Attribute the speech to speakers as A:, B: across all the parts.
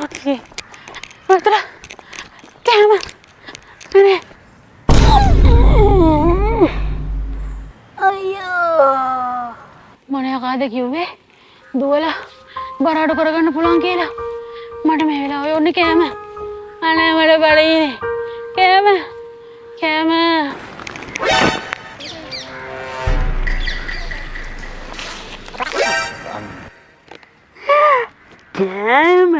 A: Oke. Betul. Damn. Ini. Ayo. Mana kaද කිව්වේ? දුවලා බරාඩු කරගන්න පුළුවන් කියලා. මට මේ වෙලාවේ ඕනේ කෑම. අනේ මට බඩගිනේ. කෑම. කෑම. කෑම.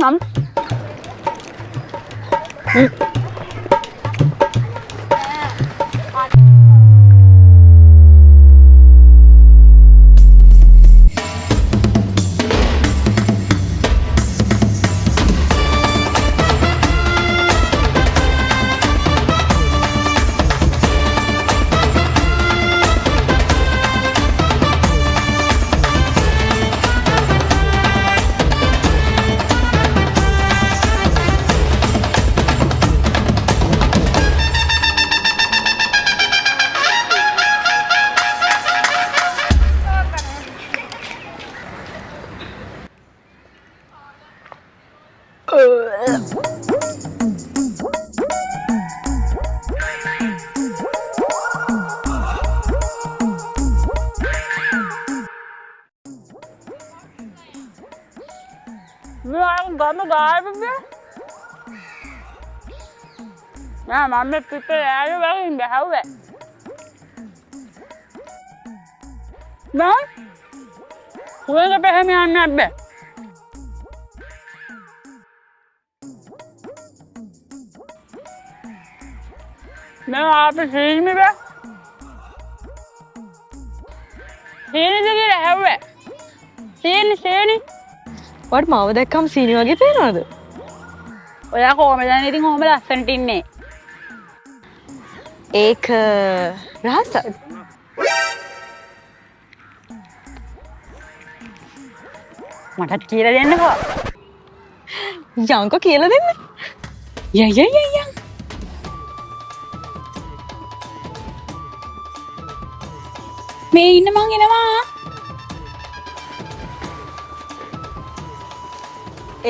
A: Ngắm. Vamos dar, bebê. Nah, mami pikir aja bang, dah hawa. Bang, kue nggak paham yang nabe. Bang, apa sih ini bang? Sini juga dah hawa. Sini.
B: වට මාව දැක්කම සීනි වගේ පේනවද?
A: ඔයා කොහමද ඉතින් කොහමද ලස්සනට ඉන්නේ?
B: ඒක රහසක්.
A: මටත් කියලා දෙන්නකෝ.
B: යන්කෝ කියලා දෙන්න.
A: යන්. මේ ඉන්න මං එනවා.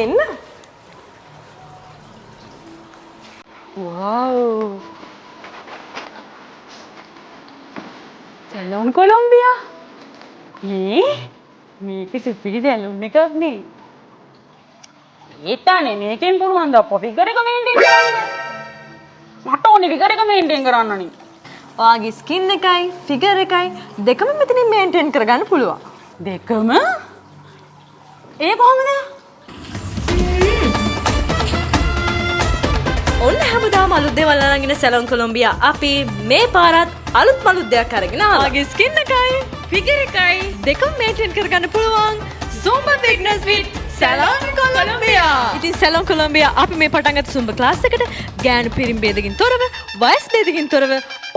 B: එන්න.
A: Wow. Salon Colombia. මේක සිපිරි සැලුන් එකක් නේ. ඒතනේ මේකෙන් පුළුවන් ද අපෝ ෆිගර් එක මේන්ටේන් කරන්න. මට ඕනේ ෆිගර් එක මේන්ටේන් කරන්න නේ.
B: ඔයාගේ ස්කින් එකයි ෆිගර් එකයි දෙකම මෙතනින් මේන්ටේන් කරගන්න පුළුවන්.
A: දෙකම? ඒ කොහොමද?
B: ඔන්න හැමදාම අලුත් දේවල් අරගෙන සැලොන් කොලොම්බියා අපි මේ පාරත් අලුත් මලුත් දෙයක් අරගෙන ආවා. ඔයාගේ ස්කින් එකයි ෆිගර් එකයි දෙකම මේන්ටේන් කරගන්න පුළුවන් Zumba Fitness with salon Columbia. ඉතින් සැලොන් කොලොම්බියා අපි මේ පටන් ගත්ත Zumba ක්ලාස් එකට ගෑනු පිරිමි ભેදකින් තොරව වයස් ભેදකින් තොරව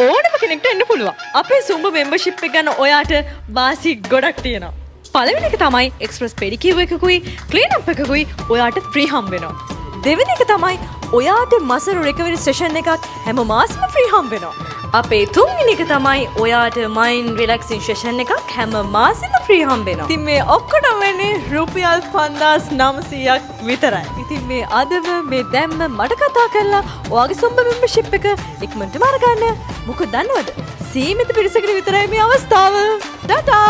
B: ඕනම කෙනෙක්ට එන්න පුළුවන්. අපේ Zumba membership එක ගන්න ඔයාට වාසි ගොඩක් තියෙනවා. පළවෙනි එක තමයි එක්ස්ප්‍රස් පෙඩිකියුර් එකකුයි ක්ලීන් අප් එකකුයි ඔයාට ෆ්‍රී හම්බ වෙනවා. දෙවෙනි එක තමයි ඔයාට මසල් රිකවරි සෙෂන් එකක් හැම මාසෙම ෆ්‍රී හම්බ වෙනවා. අපේ තුන්වෙනි එක තමයි ඔයාට මයින්ඩ් රිලැක්සින් සෙෂන් එකක් හැම මාසෙම ෆ්‍රී හම්බ වෙනවා. ඉතින් මේ ඔක්කොටම වෙන්නේ රුපියල් 5900ක් විතරයි. ඉතින් මේ අදම මේ දැම්ම මට කතා කරලා ඔයාගේ Zumba membership එක ඉක්මනටම අරගන්න. මොකද දන්නවද? සීමිත පිරිසකට විතරයි මේ අවස්ථාව. ටටා